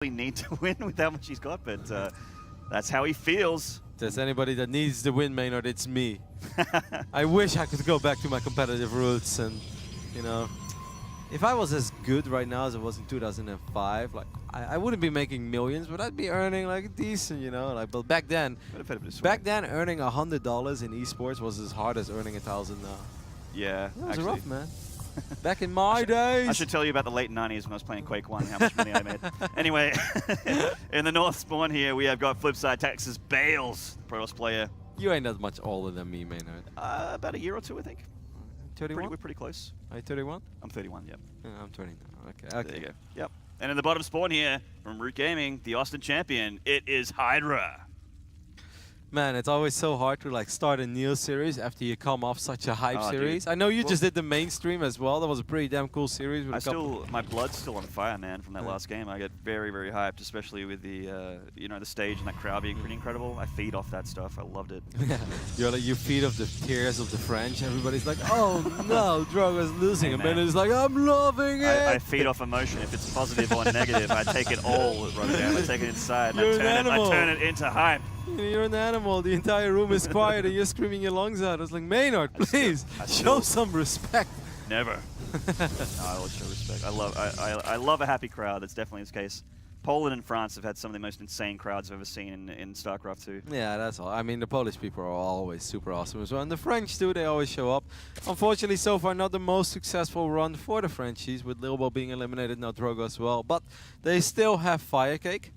need to win with how much he's got, but that's how he feels. If there's anybody that needs to win, Maynard, it's me. I wish I could go back to my competitive roots, and you know, if I was as good right now as I was in 2005, like I wouldn't be making millions, but I'd be earning like decent, you know. Like, but back then, earning $100 in esports was as hard as earning 1,000 now. Yeah, that was rough, man. Back in my days. I should tell you about the late 90s when I was playing Quake 1, how much money I made. Anyway, in the North spawn here, we have got Flipside Texas Bales, Protoss player. You ain't that much older than me, Maynard. About a year or two, I think. 31? We're pretty close. Are you 31? I'm 31, yep. Yeah, I'm 29. Okay. There you go. Yep. And in the bottom spawn here, from Root Gaming, the Austin champion, it is Hydra. Man, it's always so hard to like start a new series after you come off such a hype series. Dude. I know you just did the mainstream as well. That was a pretty damn cool series. With my blood's still on fire, man, from that last game. I get very, very hyped, especially with the, you know, the stage and that crowd being pretty incredible. I feed off that stuff. I loved it. Yeah, you feed off the tears of the French. Everybody's like, oh no, Drogo's losing. And Ben's like, I'm loving it. I feed off emotion. If it's positive or negative, I take it all, Rotterdam. I take it inside. And I turn it into hype. You're an animal. The entire room is quiet and you're screaming your lungs out. I was like, Maynard, please show some respect. Never. No, I always show respect. I love a happy crowd. That's definitely the case. Poland and France have had some of the most insane crowds I've ever seen in StarCraft 2. Yeah, that's all. I mean, the Polish people are always super awesome as well. And the French, too, they always show up. Unfortunately, so far, not the most successful run for the Frenchies, with Lilbo being eliminated, now Drogo as well. But they still have Firecake.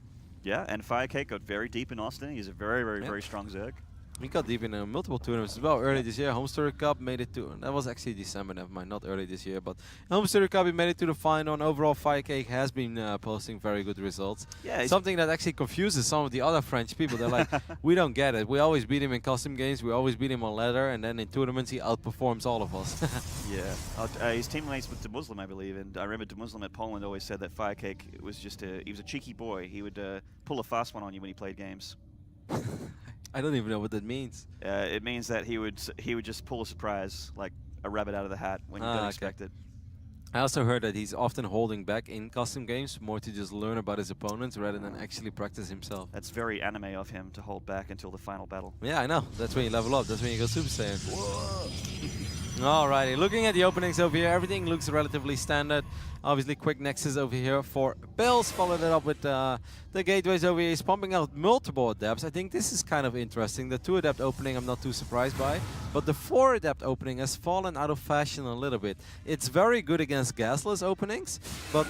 Yeah, and Firecake got very deep in Austin. He's a very, very strong Zerg. He got deep in multiple tournaments as well. Early this year, Homesteader Cup made it to... That was actually December, never mind, not early this year. But Homesteader Cup, he made it to the final. And overall, Firecake has been posting very good results. Yeah, something that actually confuses some of the other French people. They're like, we don't get it. We always beat him in custom games. We always beat him on ladder. And then in tournaments, he outperforms all of us. Yeah. His teammates with DeMuslim, I believe. And I remember DeMuslim at Poland always said that Firecake was just he was a cheeky boy. He would pull a fast one on you when he played games. I don't even know what that means. It means that he would just pull a surprise, like a rabbit out of the hat when you don't expect it. I also heard that he's often holding back in custom games more to just learn about his opponents rather than actually practice himself. That's very anime of him to hold back until the final battle. Yeah, I know. That's when you level up. That's when you go Super Saiyan. Whoa. Alrighty, looking at the openings over here, everything looks relatively standard. Obviously, quick nexus over here for Bills. Followed it up with the gateways over here. He's pumping out multiple adepts. I think this is kind of interesting. The 2 adept opening I'm not too surprised by. But the 4 adept opening has fallen out of fashion a little bit. It's very good against gasless openings, but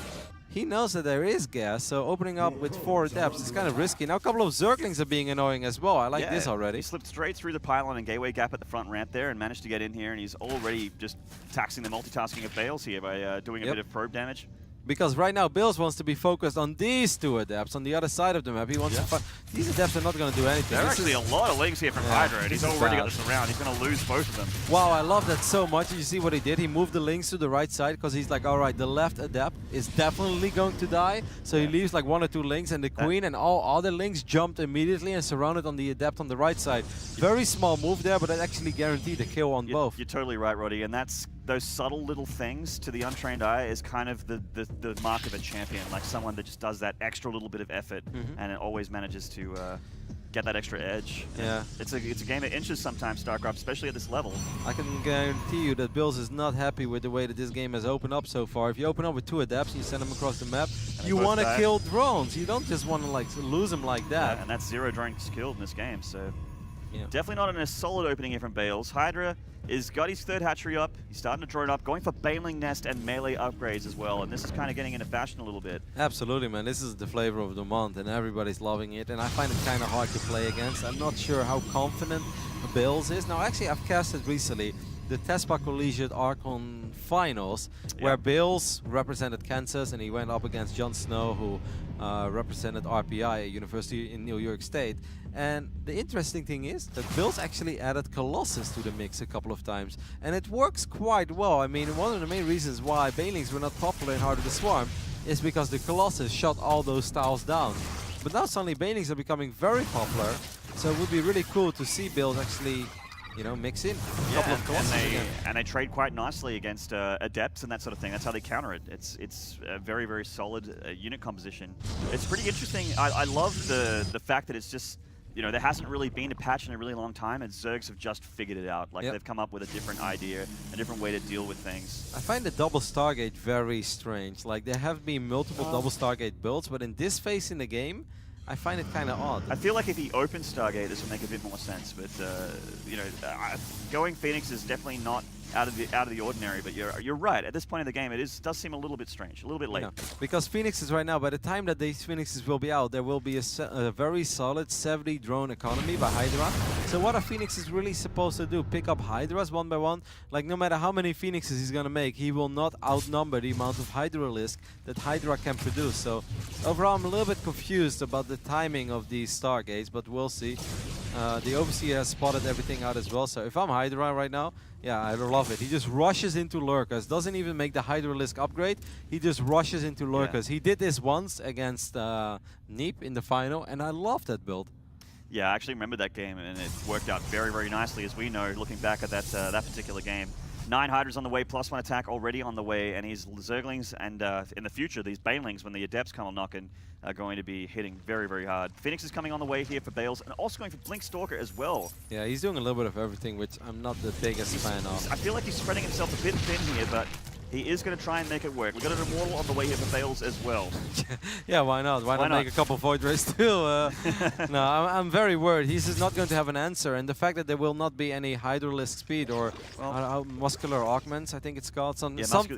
he knows that there is gas, so opening up with 4 adepts is kind of risky. Now a couple of Zerglings are being annoying as well. I like this already. He slipped straight through the pylon and gateway gap at the front ramp there and managed to get in here, and he's already just taxing the multitasking of Bales here by doing a bit of probe damage. Because right now, Bills wants to be focused on these 2 adepts on the other side of the map. He wants to find... These adepts are not going to do anything. There are actually a lot of links here from Hydra, and he's already got this around. He's going to lose both of them. Wow, I love that so much. You see what he did? He moved the links to the right side because he's like, all right, the left adept is definitely going to die. So he leaves like 1 or 2 links, and the queen and all other links jumped immediately and surrounded on the adept on the right side. Very small move there, but that actually guaranteed a kill on both. You're totally right, Roddy, and that's those subtle little things to the untrained eye is kind of the mark of a champion, like someone that just does that extra little bit of effort and it always manages to get that extra edge. Yeah, it's a game that inches sometimes, StarCraft, especially at this level. I can guarantee you that Bills is not happy with the way that this game has opened up so far. If you open up with 2 adepts and you send them across the map, you want to kill drones. You don't just want to like lose them like that. Yeah, and that's 0 drones killed in this game, so definitely not in a solid opening here from Bales. Hydra is got his 3rd hatchery up. He's starting to drone up, going for Baneling Nest and melee upgrades as well. And this is kind of getting into fashion a little bit. Absolutely, man. This is the flavor of the month, and everybody's loving it. And I find it kind of hard to play against. I'm not sure how confident Bills is. Now, actually, I've casted recently the TESPA Collegiate Archon Finals, where Bills represented Kansas, and he went up against Jon Snow, who represented RPI, a university in New York State. And the interesting thing is that Bills actually added Colossus to the mix a couple of times, and it works quite well. I mean, one of the main reasons why Banelings were not popular in Heart of the Swarm is because the Colossus shot all those styles down. But now suddenly Banelings are becoming very popular, so it would be really cool to see Bills actually you know, mix in a Yeah, couple of Colossus and they trade quite nicely against Adepts and that sort of thing. That's how they counter it. It's a very, very solid unit composition. It's pretty interesting. I love the fact that it's just, you know, there hasn't really been a patch in a really long time, and Zergs have just figured it out. Like, they've come up with a different idea, a different way to deal with things. I find the double Stargate very strange. Like, there have been multiple double Stargate builds, but in this phase in the game, I find it kind of odd. I feel like if he opens Stargate, this would make a bit more sense. But you know, going Phoenix is definitely not out of the ordinary. But you're right. At this point in the game, does seem a little bit strange, a little bit late. Yeah. Because Phoenixes right now, by the time that these Phoenixes will be out, there will be a very solid 70 drone economy by Hydra. So what are Phoenixes really supposed to do? Pick up Hydras one by one? Like, no matter how many Phoenixes he's gonna make, he will not outnumber the amount of Hydralisk that Hydra can produce. So overall, I'm a little bit confused about the timing of these Stargates, but we'll see. The Overseer has spotted everything out as well, so if I'm Hydra right now, yeah, I love it. He just rushes into Lurkers, doesn't even make the Hydralisk upgrade, he just rushes into Lurkers. Yeah. He did this once against Neep in the final, and I love that build. Yeah, I actually remember that game, and it worked out very, very nicely, as we know, looking back at that particular game. 9 Hydras on the way, +1 attack already on the way, and his Zerglings and in the future, these Banelings, when the Adepts come on knocking, are going to be hitting very, very hard. Phoenix is coming on the way here for Bales, and also going for Blink Stalker as well. Yeah, he's doing a little bit of everything, which I'm not the biggest fan of. I feel like he's spreading himself a bit thin here, but he is going to try and make it work. We've got an Immortal on the way here for Bales as well. Yeah, why not? Why not make a couple Void Rays too? No, I'm very worried. He's just not going to have an answer. And the fact that there will not be any Hydralisk speed or muscular augments, I think it's called.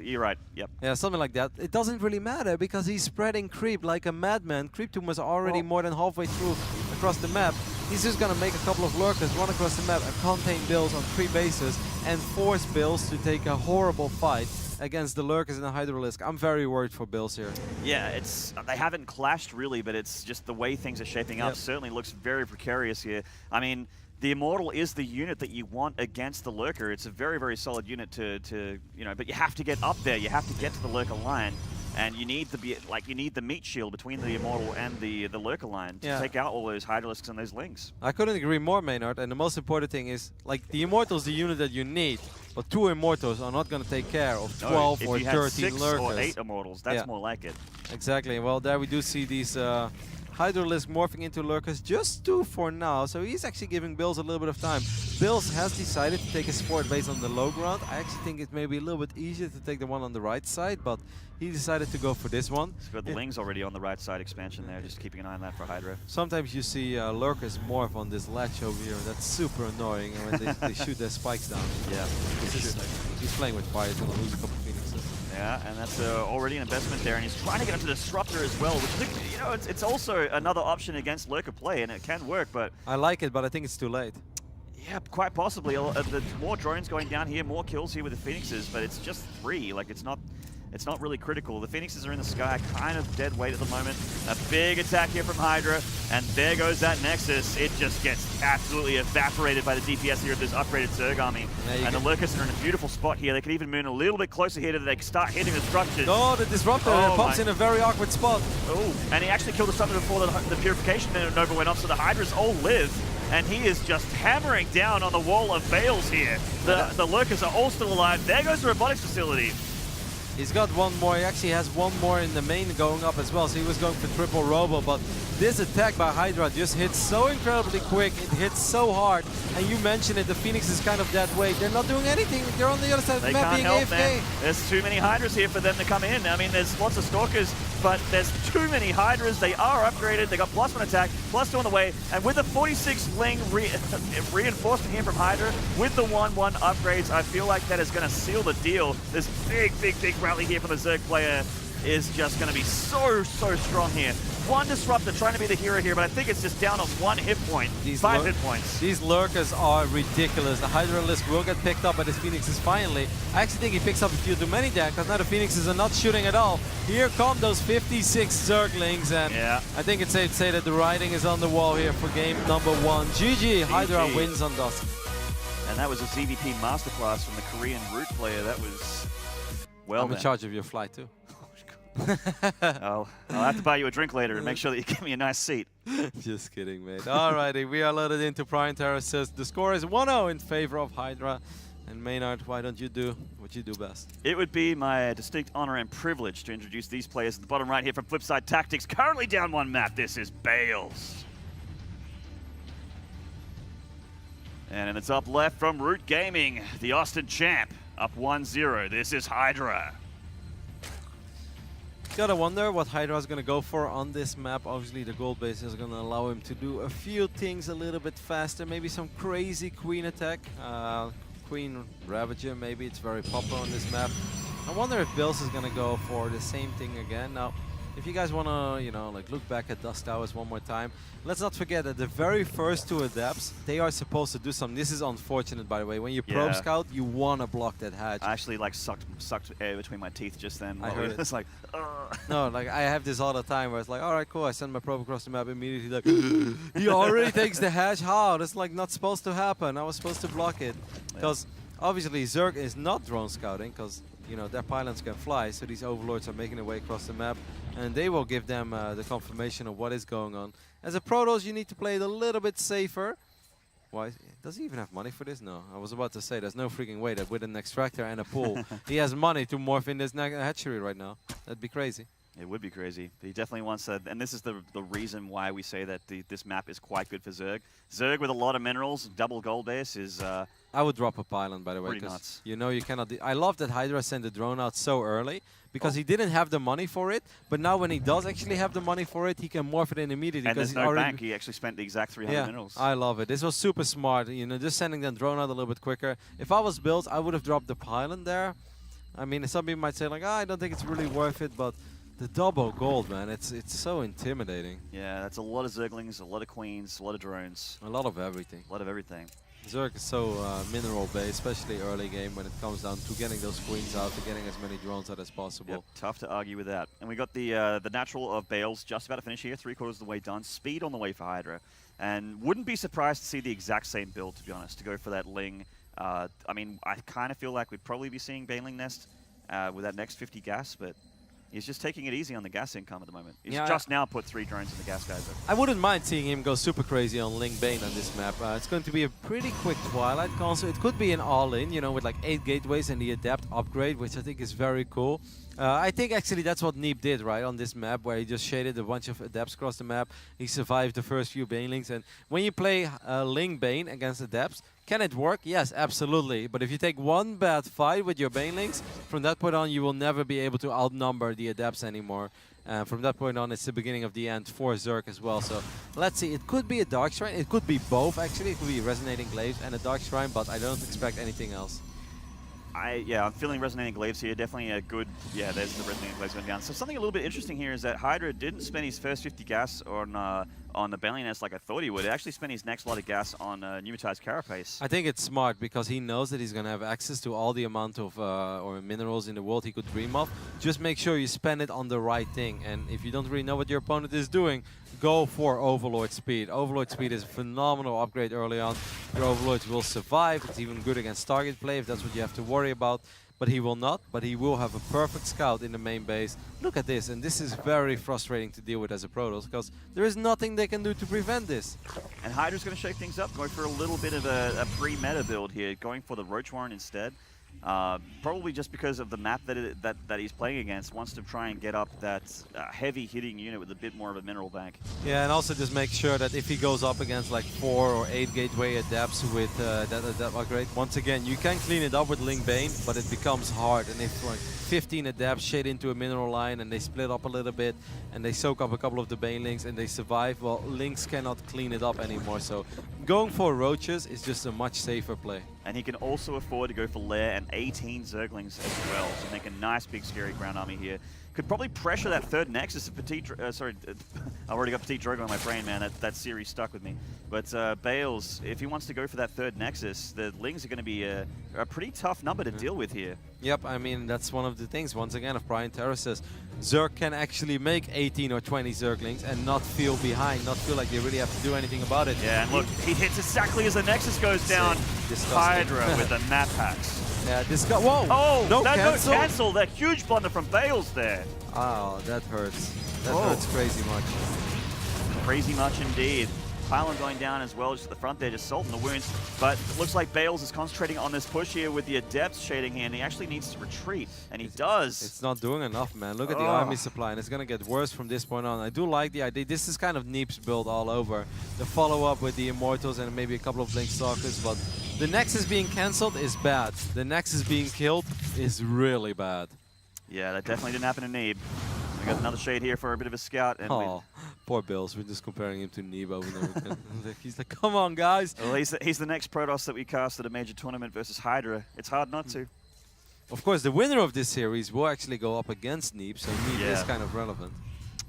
You're right. Yep. Yeah, something like that. It doesn't really matter because he's spreading creep like a madman. Creep Tomb was already more than halfway through across the map. He's just going to make a couple of Lurkers run across the map and contain Bills on 3 bases and force Bills to take a horrible fight against the Lurkers and the Hydralisk. I'm very worried for Bills here. Yeah, they haven't clashed really, but it's just the way things are shaping up. Certainly looks very precarious here. I mean, the Immortal is the unit that you want against the Lurker. It's a very, very solid unit to you know, but you have to get up there. You have to get to the Lurker line. And you need the meat shield between the Immortal and the Lurker line to take out all those Hydralisks and those Lings. I couldn't agree more, Maynard. And the most important thing is, like, the Immortal is the unit that you need, but 2 Immortals are not going to take care of 12 or 13 Lurkers. If you had 6 or 8 Immortals, that's more like it. Exactly. Well, there we do see these Hydralisk morphing into Lurkers, just 2 for now, so he's actually giving Bills a little bit of time. Bills has decided to take a support based on the low ground. I actually think it may be a little bit easier to take the one on the right side, but he decided to go for this one. He's got the Lings already on the right side expansion there, just keeping an eye on that for Hydra. Sometimes you see Lurkers morph on this ledge over here, and that's super annoying, and when they shoot their spikes down. Yeah. He's playing with fire, he's going to lose a couple Phoenixes. Yeah, and that's already an investment there, and he's trying to get onto Disruptor as well, which, you know, it's also another option against Lurker play, and it can work, but... I like it, but I think it's too late. Yeah, quite possibly. The more drones going down here, more kills here with the Phoenixes, but it's just 3. Like, it's not really critical. The Phoenixes are in the sky, kind of dead weight at the moment. A big attack here from Hydra, and there goes that Nexus. It just gets absolutely evaporated by the DPS here of this upgraded Zerg army. And the Lurkers are in a beautiful spot here. They could even move a little bit closer here to they start hitting the structures. Oh, the Disruptor pops in a very awkward spot. Oh, and he actually killed the Disruptor before the Purification Nova went off, so the Hydras all live. And he is just hammering down on the wall of Bales here. The Lurkers are all still alive. There goes the Robotics Facility. He's got one more. He actually has one more in the main going up as well. So he was going for triple robo, but this attack by Hydra just hits so incredibly quick. It hits so hard. And you mentioned it, the Phoenix is kind of that way. They're not doing anything. They're on the other side of the map being AFK. Man. There's too many Hydras here for them to come in. I mean, there's lots of Stalkers, but there's too many Hydras. They are upgraded. They got +1 attack, +2 on the way. And with the 46 Ling reinforcement here from Hydra, with the 1-1 upgrades, I feel like that is going to seal the deal. This big rally here from the Zerg player is just going to be so strong here. One Disruptor trying to be the hero here, but I think it's just down on 1 hit point. 5 hit points. These Lurkers are ridiculous. The Hydralisk will get picked up by this Phoenixes finally. I actually think he picks up a few too many there, because now the Phoenixes are not shooting at all. Here come those 56 Zerglings, and I think it's safe to say that the writing is on the wall here for game number 1. GG, Hydra wins on Dusk. And that was a ZvP masterclass from the Korean root player. That was... Well, I'm in charge of your flight too. I'll have to buy you a drink later and make sure that you give me a nice seat. Just kidding, mate. Alrighty, we are loaded into Prime Terraces. The score is 1-0 in favor of Hydra. And Maynard, why don't you do what you do best? It would be my distinct honor and privilege to introduce these players at the bottom right here from Flipside Tactics. Currently down one map, this is Bales. And in the top left from Root Gaming, the Austin champ, up 1-0. This is Hydra. Gotta wonder what Hydra's gonna go for on this map. Obviously, the gold base is gonna allow him to do a few things a little bit faster. Maybe some crazy Queen attack. Queen Ravager, maybe it's very popular on this map. I wonder if Bills is gonna go for the same thing again. Now, if you guys wanna, you know, like look back at Dust Towers one more time, let's not forget that the very first two adepts, they are supposed to do something. This is unfortunate, by the way. When you probe scout, you wanna block that hatch. I actually like sucked air between my teeth just then. I heard it. It's like, no, like I have this all the time where it's like, all right, cool. I send my probe across the map immediately. Like, he already takes the hatch. How? That's like not supposed to happen. I was supposed to block it because obviously Zerg is not drone scouting because you know their pylons can fly. So these overlords are making their way across the map, and they will give them the confirmation of what is going on. As a Protoss, you need to play it a little bit safer. Why? Does he even have money for this? No. I was about to say, there's no freaking way that with an extractor and a pool, he has money to morph in this hatchery right now. That'd be crazy. It would be crazy. He definitely wants that, and this is the reason why we say that this map is quite good for Zerg. Zerg with a lot of minerals, double gold base is I would drop a pylon, by the way, because you know you cannot. I love that Hydra sent the drone out so early because he didn't have the money for it. But now when he does actually have the money for it, he can morph it in immediately. And there's no bank. He actually spent the exact 300 minerals. I love it. This was super smart. You know, just sending the drone out a little bit quicker. If I was built, I would have dropped the pylon there. I mean, some people might say like, I don't think it's really worth it, but the double gold, man, it's so intimidating. Yeah, that's a lot of Zerglings, a lot of queens, a lot of drones. A lot of everything. A lot of everything. Zerg is so mineral-based, especially early game when it comes down to getting those queens out, to getting as many drones out as possible. Yep, tough to argue with that. And we got the natural of Bales just about to finish here, 3/4 of the way done. Speed on the way for Hydra. And wouldn't be surprised to see the exact same build, to be honest, to go for that Ling. I mean, I kind of feel like we'd probably be seeing Baneling Nest with that next 50 gas, but he's just taking it easy on the gas income at the moment. He's just now put 3 drones in the gas geyser. I wouldn't mind seeing him go super crazy on Ling Bane on this map. It's going to be a pretty quick Twilight console. It could be an all-in, you know, with like 8 gateways and the Adept upgrade, which I think is very cool. I think actually that's what Neep did, right, on this map, where he just shaded a bunch of Adepts across the map. He survived the first few Banelings, and when you play Ling Bane against Adepts, can it work? Yes, absolutely. But if you take one bad fight with your Banelings, from that point on, you will never be able to outnumber the Adepts anymore. From that point on, it's the beginning of the end for Zerg as well. So let's see. It could be a Dark Shrine. It could be both, actually. It could be Resonating Glaives and a Dark Shrine, but I don't expect anything else. I'm feeling Resonating Glaives here. Definitely a good, there's the Resonating Glaives going down. So something a little bit interesting here is that Hydra didn't spend his first 50 gas on the Baneling Nest like I thought he would. He actually spent his next lot of gas on Pneumatized Carapace. I think it's smart because he knows that he's going to have access to all the amount of or minerals in the world he could dream of. Just make sure you spend it on the right thing. And if you don't really know what your opponent is doing, go for Overlord Speed. Overlord Speed is a phenomenal upgrade early on. Your Overlords will survive. It's even good against target play if that's what you have to worry about. But he will not, but he will have a perfect scout in the main base. Look at this, and this is very frustrating to deal with as a Protoss, because there is nothing they can do to prevent this. And Hydra's going to shake things up, going for a little bit of a pre-meta build here, going for the Roach Warren instead. Probably just because of the map that he's playing against, wants to try and get up that heavy hitting unit with a bit more of a mineral bank. Yeah, and also just make sure that if he goes up against like 4 or 8 gateway adepts with that upgrade, once again, you can clean it up with Ling Bane, but it becomes hard. And if like 15 adepts shade into a mineral line and they split up a little bit and they soak up a couple of the Banelings and they survive, well, Lings cannot clean it up anymore. So going for Roaches is just a much safer play. And he can also afford to go for Lair and 18 Zerglings as well to make a nice big scary ground army here. Could probably pressure that third Nexus of Petit... sorry, I already got Petit Drogo on my brain, man. That series stuck with me. But Bales, if he wants to go for that third Nexus, the Lings are going to be a pretty tough number to deal with here. Yep, I mean, that's one of the things, once again, of Brian Terra says, Zerg can actually make 18 or 20 Zerglings and not feel behind, not feel like they really have to do anything about it. Yeah, and look, he hits exactly as the Nexus goes down. Hydra with the map hacks. Yeah, this guy. Whoa! Oh, no cancel. cancel. No cancel. That huge blunder from Bales there. Oh, that hurts. That hurts crazy much. Crazy much indeed. Pylon going down as well, just at the front there, just salting the wounds. But it looks like Bales is concentrating on this push here with the Adepts shading here, and he actually needs to retreat, and he does. It's not doing enough, man. Look at the army supply, and it's going to get worse from this point on. I do like the idea. This is kind of Neep's build all over. The follow-up with the Immortals and maybe a couple of Blink Stalkers, but the Nexus being cancelled is bad. The Nexus being killed is really bad. Yeah, that definitely didn't happen to Neeb. We got another shade here for a bit of a scout. And poor Bills. We're just comparing him to Neeb over and over again. He's like, come on, guys. Well, he's the next Protoss that we cast at a major tournament versus Hydra. It's hard not to. Of course, the winner of this series will actually go up against Neeb, so Neeb is kind of relevant.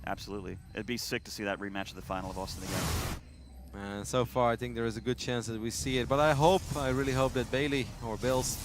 Absolutely. It'd be sick to see that rematch at the final of Austin again. And so far, I think there is a good chance that we see it. But I really hope that Bailey, or Bills,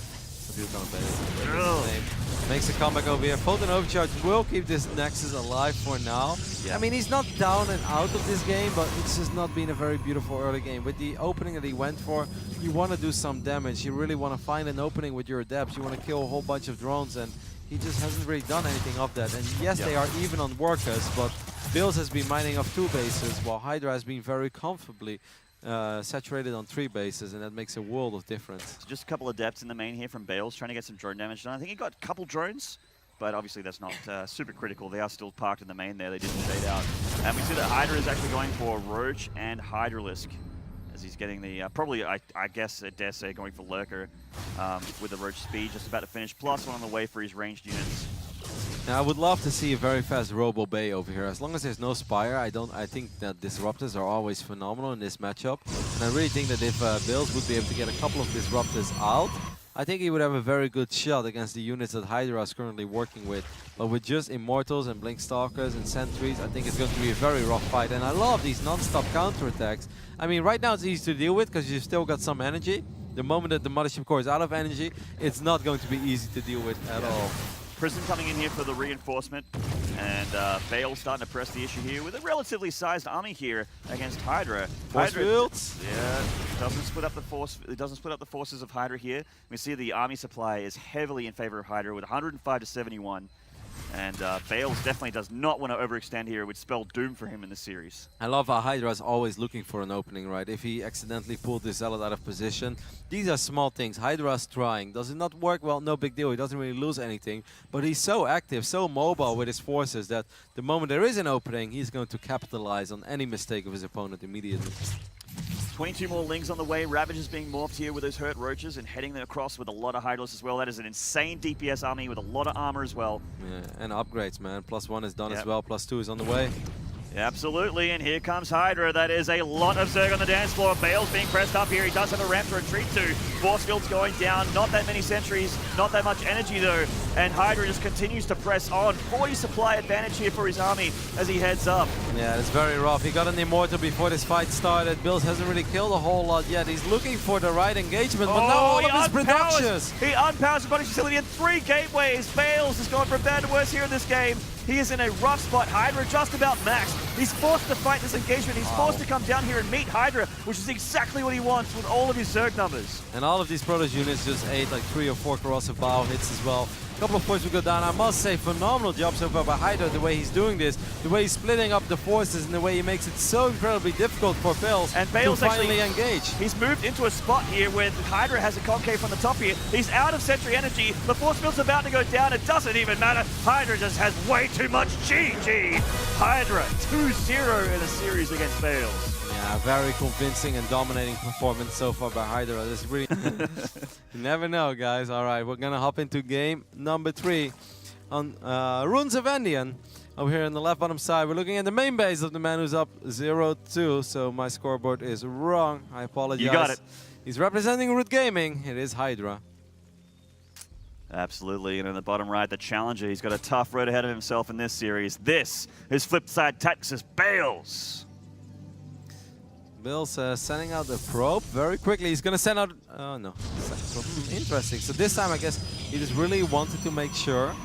makes a comeback over here. Photon Overcharge will keep this Nexus alive for now. Yeah. I mean, he's not down and out of this game, but it's just not been a very beautiful early game. With the opening that he went for, you want to do some damage. You really want to find an opening with your Adepts. You want to kill a whole bunch of drones, and he just hasn't really done anything of that. And yes, they are even on workers, but Bills has been mining up 2 bases, while Hydra has been very comfortably saturated on 3 bases, and that makes a world of difference. So just a couple of Adepts in the main here from Bales, trying to get some drone damage done. I think he got a couple drones, but obviously that's not super critical. They are still parked in the main there. They didn't shade out. And we see that Hydra is actually going for Roach and Hydralisk, as he's getting the, probably, I guess, I dare say, going for Lurker with the Roach speed, just about to finish, plus one on the way for his ranged units. Now, I would love to see a very fast Robo Bay over here. As long as there's no Spire, I think that Disruptors are always phenomenal in this matchup. And I really think that if Bills would be able to get a couple of Disruptors out, I think he would have a very good shot against the units that Hydra is currently working with. But with just Immortals and Blink Stalkers and Sentries, I think it's going to be a very rough fight. And I love these non-stop counterattacks. I mean, right now it's easy to deal with because you've still got some energy. The moment that the Mothership Core is out of energy, it's not going to be easy to deal with at all. Prism coming in here for the reinforcement, and Bale starting to press the issue here with a relatively sized army here against Hydra. Force fields? Yeah, doesn't split up the force. It doesn't split up the forces of Hydra here. We see the army supply is heavily in favor of Hydra with 105 to 71. And Bales definitely does not want to overextend here. It would spell doom for him in this series. I love how Hydra is always looking for an opening, right? If he accidentally pulled this Zealot out of position, these are small things. Hydra's trying. Does it not work? Well, no big deal. He doesn't really lose anything. But he's so active, so mobile with his forces that the moment there is an opening, he's going to capitalize on any mistake of his opponent immediately. 22 more Lings on the way. Ravage is being morphed here with those hurt Roaches and heading them across with a lot of Hydrals as well. That is an insane DPS army with a lot of armor as well. Yeah, and upgrades, man. +1 is done as well. +2 is on the way. Yeah, absolutely, and here comes Hydra. That is a lot of Zerg on the dance floor. Bale's being pressed up here. He does have a ramp to retreat to. Force field's going down. Not that many sentries, not that much energy though. And Hydra just continues to press on. 40 supply advantage here for his army as he heads up. Yeah, it's very rough. He got an Immortal before this fight started. Bills hasn't really killed a whole lot yet. He's looking for the right engagement, but now all of his productions. He unpowers the body facility in 3 gateways. Bales has gone from bad to worse here in this game. He is in a rough spot. Hydra just about maxed. He's forced to fight this engagement. He's forced to come down here and meet Hydra, which is exactly what he wants with all of his Zerg numbers. And all of these Protoss units just ate like 3 or 4 corrosive bow hits as well. A couple of points will go down. I must say, phenomenal job so far by Hydra, the way he's doing this, the way he's splitting up the forces, and the way he makes it so incredibly difficult for Bales to finally engage. He's moved into a spot here where Hydra has a concave on the top here. He's out of sentry energy. The force field's about to go down. It doesn't even matter. Hydra just has way too much GG. Hydra 2-0 in a series against Bales. Yeah, very convincing and dominating performance so far by Hydra. This is really you never know, guys. All right, we're gonna hop into game number 3 on Runes of Endian. Over here on the left bottom side, we're looking at the main base of the man who's up 0-2. So my scoreboard is wrong. I apologize. You got it. He's representing Root Gaming. It is Hydra. Absolutely, and in the bottom right, the challenger. He's got a tough road ahead of himself in this series. This is Flipside Tactics Bales. Bill's sending out the probe very quickly. He's going to send out... Oh, no. Interesting. So this time, I guess, he just really wanted to make sure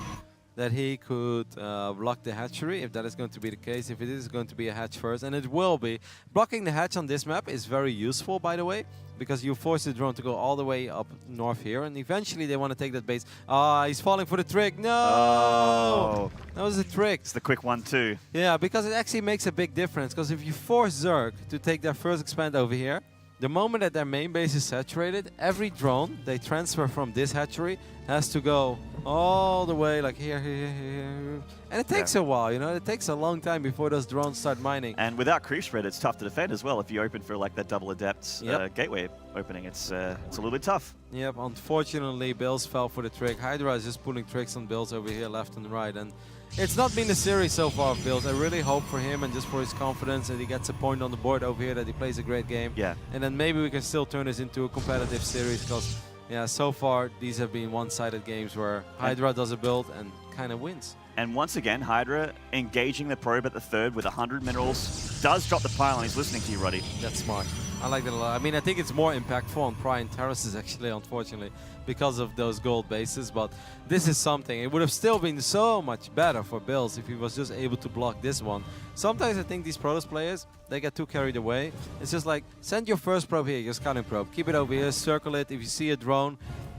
that he could block the hatchery, if that is going to be the case, if it is going to be a hatch first, and it will be. Blocking the hatch on this map is very useful, by the way, because you force the drone to go all the way up north here, and eventually they want to take that base. Ah, he's falling for the trick. No! Oh. That was a trick. It's the quick one too. Yeah, because it actually makes a big difference, because if you force Zerg to take their first expand over here, the moment that their main base is saturated, every drone they transfer from this hatchery has to go all the way like here. And it takes a while, you know, it takes a long time before those drones start mining. And without creep spread, it's tough to defend as well. If you open for like that double adept gateway opening, it's a little bit tough. Yep, unfortunately, Bills fell for the trick. Hydra is just pulling tricks on Bills over here, left and right. And it's not been the series so far of Bills. I really hope for him and just for his confidence that he gets a point on the board over here, that he plays a great game. Yeah. And then maybe we can still turn this into a competitive series, because yeah, so far these have been one-sided games where Hydra does a build and kind of wins. And once again, Hydra engaging the probe at the third with 100 minerals, does drop the pylon. He's listening to you, Ruddy. That's smart. I like that a lot. I mean, I think it's more impactful on Pry terraces actually, unfortunately, because of those gold bases. But this is something. It would have still been so much better for Bills if he was just able to block this one. Sometimes I think these Protoss players, they get too carried away. It's just like, send your first probe here, your scouting probe. Keep it over here, circle it. If you see a drone,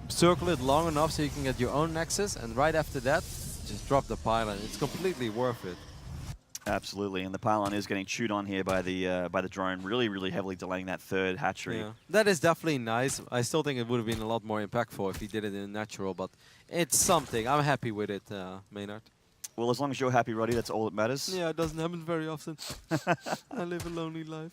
circle it long enough so you can get your own nexus. And right after that, just drop the pylon. It's completely worth it. Absolutely, and the pylon is getting chewed on here by the drone, really heavily delaying that third hatchery. Yeah. That is definitely nice. I still think it would have been a lot more impactful if he did it in natural, but it's something. I'm happy with it, Maynard. Well, as long as you're happy, Roddy, that's all that matters. Yeah, it doesn't happen very often. I live a lonely life.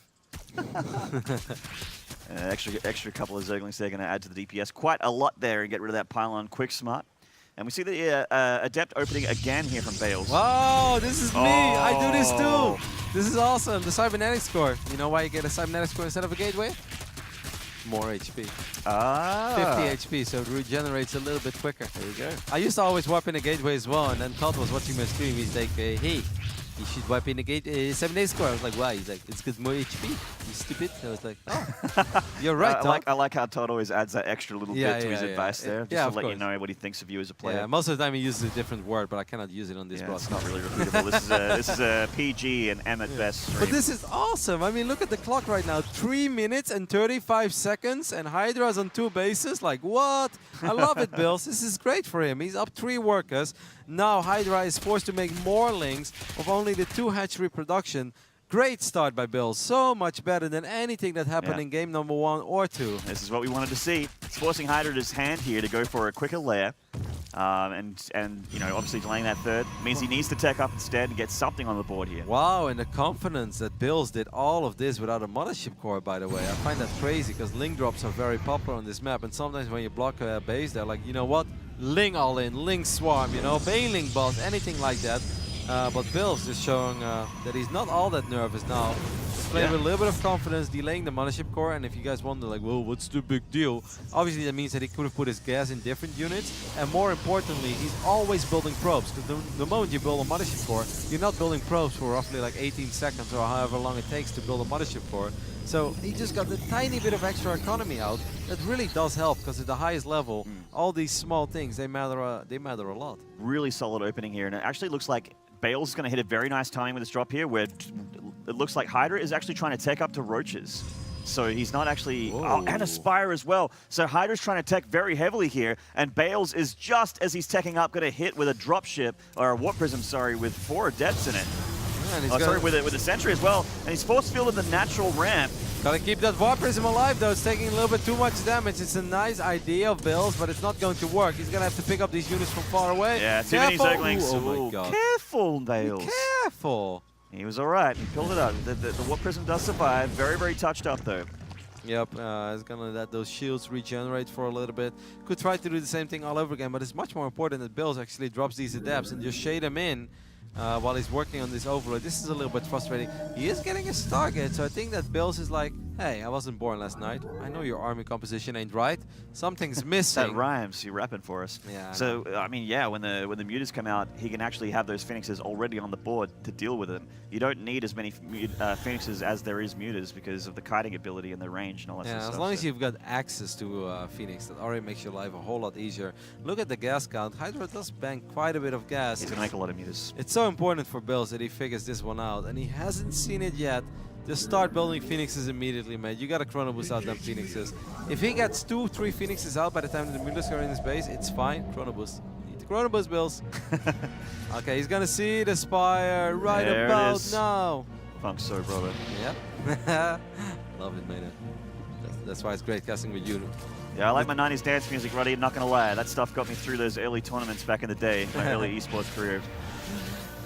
Extra couple of Zerglings they're going to add to the DPS. Quite a lot there and get rid of that pylon quick smart. And we see the Adept opening again here from Bales. Wow, this is me. I do this too. This is awesome. The cybernetic score. You know why you get a cybernetic score instead of a gateway? More HP. 50 HP, so it regenerates a little bit quicker. There you go. I used to always wipe in a gateway as well, and then Todd was watching my stream. He's like, hey, you should wipe in the gate 7-day score. I was like, why? He's like, it's because more HP. You stupid. I was like, oh, you're right, Todd. I like how Todd always adds that extra little bit to his advice there, just to let you know what he thinks of you as a player. Yeah, most of the time he uses a different word, but I cannot use it on this broadcast. It's not really repeatable. This is a PG and M at best stream. But this is awesome. I mean, look at the clock right now. 3 minutes and 35 seconds, and Hydra's on 2 bases. Like, what? I love it, Bills. This is great for him. He's up 3 workers. Now Hydra is forced to make more links of only the 2 hatchery production. Great start by Bills. So much better than anything that happened in game number 1 or 2. This is what we wanted to see. It's forcing Hydra's hand here to go for a quicker lair. And you know, obviously delaying that third means he needs to tech up instead and get something on the board here. Wow, and the confidence that Bills did all of this without a mothership core, by the way. I find that crazy because link drops are very popular on this map, and sometimes when you block a base, they're like, you know what? Ling all in, Ling swarm, you know, Bailing boss, anything like that. But Bills is showing that he's not all that nervous now. He's playing with a little bit of confidence, delaying the mothership core. And if you guys wonder, like, well, what's the big deal? Obviously, that means that he could have put his gas in different units. And more importantly, he's always building probes. Because the moment you build a mothership core, you're not building probes for roughly like 18 seconds or however long it takes to build a mothership core. So he just got a tiny bit of extra economy out. That really does help, because at the highest level, all these small things, they matter a lot. Really solid opening here. And it actually looks like Bales is going to hit a very nice timing with this drop here, where it looks like Hydra is actually trying to tech up to Roaches. So he's not actually... Oh, and Aspire as well. So Hydra's trying to tech very heavily here, and Bales is just, as he's teching up, going to hit with a dropship, or a Warp Prism, sorry, with 4 Adepts in it. Sorry, with a Sentry as well. And he's force fielded the natural ramp. Gotta keep that Warp Prism alive, though. It's taking a little bit too much damage. It's a nice idea of Bills, but it's not going to work. He's gonna have to pick up these units from far away. Yeah, too many Zerglings. Oh my god. Careful, Bales. Be careful. He was alright. He pulled it up. The Warp Prism does survive. Very touched up, though. Yep, he's gonna let those shields regenerate for a little bit. Could try to do the same thing all over again, but it's much more important that Bills actually drops these adepts and just shade them in while he's working on this overload. This is a little bit frustrating. He is getting his target, so I think that Bills is like, Hey, I wasn't born last night. I know your army composition ain't right. Something's missing. That rhymes. You're rapping for us. Yeah. So I mean, yeah, when the mutas come out, he can actually have those phoenixes already on the board to deal with them. You don't need as many phoenixes as there is mutas because of the kiting ability and the range and all that sort of stuff. As long as you've got access to Phoenix, that already makes your life a whole lot easier. Look at the gas count. Hydra does bank quite a bit of gas. He's gonna make a lot of mutas. It's so important for Bills that he figures this one out, and he hasn't seen it yet. Just start building Phoenixes immediately, man. You gotta Chrono Boost out them Phoenixes. If he gets 2-3 Phoenixes out by the time the mutas are in his base, it's fine. Chrono Boost. Need to Chrono Boost, Bills. Okay, he's gonna see the Spire right there about now. Funk so, brother. Yep. Love it, man. That's why it's great casting with you. Yeah, I like my 90s dance music, Roddy. I'm not gonna lie. That stuff got me through those early tournaments back in the day, my early esports career.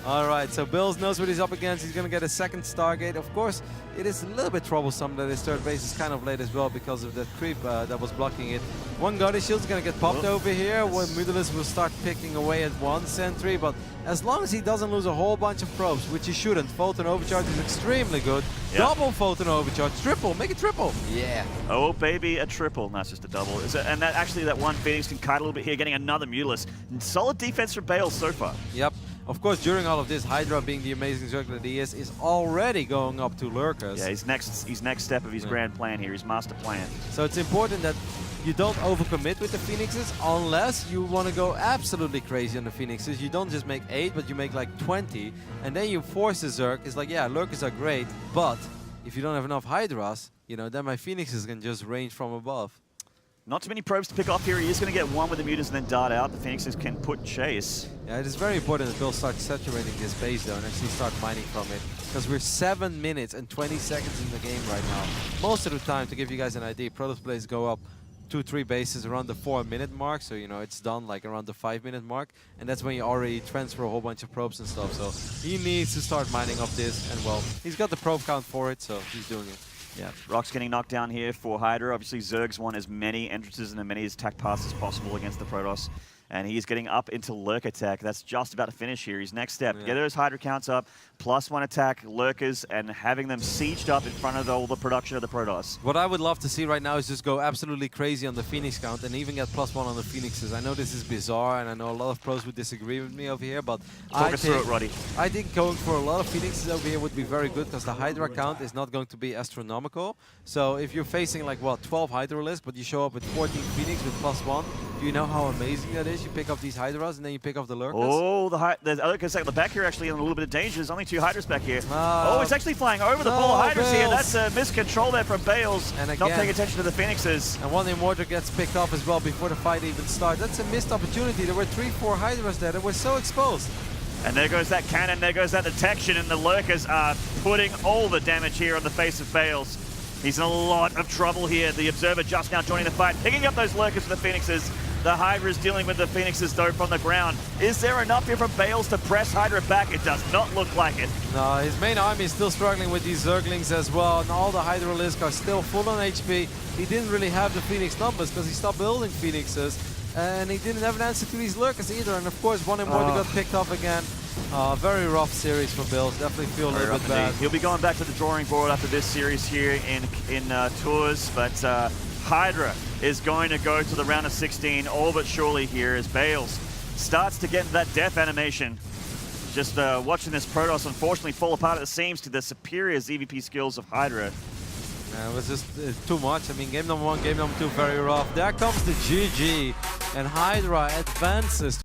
All right, so Bills knows what he's up against. He's going to get a second Stargate. Of course, it is a little bit troublesome that his third base is kind of late as well because of that creep that was blocking it. One Goddess Shield's going to get popped over here. When Mutalisk will start picking away at one sentry, but as long as he doesn't lose a whole bunch of probes, which he shouldn't, Photon Overcharge is extremely good. Yep. Double Photon Overcharge, triple, make it triple. Yeah. Oh, baby, a triple. That's just a double. And that actually, that one Phoenix can kite a little bit here, getting another Mutalisk. Solid defense from Bales so far. Yep. Of course, during all of this, Hydra, being the amazing Zerg that he is already going up to Lurkers. Yeah, his next step of his grand plan here, his master plan. So it's important that you don't overcommit with the Phoenixes unless you want to go absolutely crazy on the Phoenixes. You don't just make 8, but you make like 20, and then you force the Zerg. It's like, yeah, Lurkers are great, but if you don't have enough Hydras, you know, then my Phoenixes can just range from above. Not too many probes to pick off here. He is going to get one with the mutas and then dart out. The Phoenixes can put chase. Yeah, it is very important that Bill starts saturating his base though and actually start mining from it. Because we're 7 minutes and 20 seconds in the game right now. Most of the time, to give you guys an idea, Protoss plays go up 2-3 bases around the 4-minute mark. So, you know, it's done like around the 5-minute mark. And that's when you already transfer a whole bunch of probes and stuff. So he needs to start mining up this. And well, he's got the probe count for it, so he's doing it. Yeah, Rock's getting knocked down here for Hydra. Obviously, Zerg's want as many entrances and as many attack passes as possible against the Protoss. And he's getting up into Lurk attack. That's just about to finish here. His next step, get those Hydra counts up, +1 attack, Lurkers, and having them sieged up in front of all the production of the Protoss. What I would love to see right now is just go absolutely crazy on the Phoenix count and even get +1 on the Phoenixes. I know this is bizarre, and I know a lot of pros would disagree with me over here, but Talk us through it, Roddy. I think going for a lot of Phoenixes over here would be very good because the Hydra count is not going to be astronomical. So if you're facing like, what, 12 Hydra lists, but you show up with 14 Phoenix with +1, do you know how amazing that is? You pick up these Hydras and then you pick up the Lurkers. Oh, the Lurkers at the back here actually in a little bit of danger. There's only 2 Hydras back here. Oh, it's actually flying over the polar Hydras here. That's a miscontrol there from Bales. And again, not paying attention to the Phoenixes. And one Immortal gets picked up as well before the fight even starts. That's a missed opportunity. There were 3-4 Hydras there that were so exposed. And there goes that cannon, there goes that detection, and the Lurkers are putting all the damage here on the face of Bales. He's in a lot of trouble here. The Observer just now joining the fight, picking up those Lurkers for the Phoenixes. The Hydra is dealing with the Phoenixes though from the ground. Is there enough here from Bales to press Hydra back? It does not look like it. No, his main army is still struggling with these Zerglings as well, and all the Hydra lists are still full on HP. He didn't really have the Phoenix numbers because he stopped building Phoenixes, and he didn't have an answer to these Lurkers either. And of course, one Immortal got picked up again. Very rough series for Bills. Definitely feel a little bit bad. He'll be going back to the drawing board after this series here in Tours, but Hydra is going to go to the round of 16 all but surely here as Bales starts to get into that death animation. Just watching this Protoss unfortunately fall apart at the seams to the superior ZvP skills of Hydra. It was just too much. I mean, game number 1, game number 2, very rough. There comes the GG, and Hydra advances.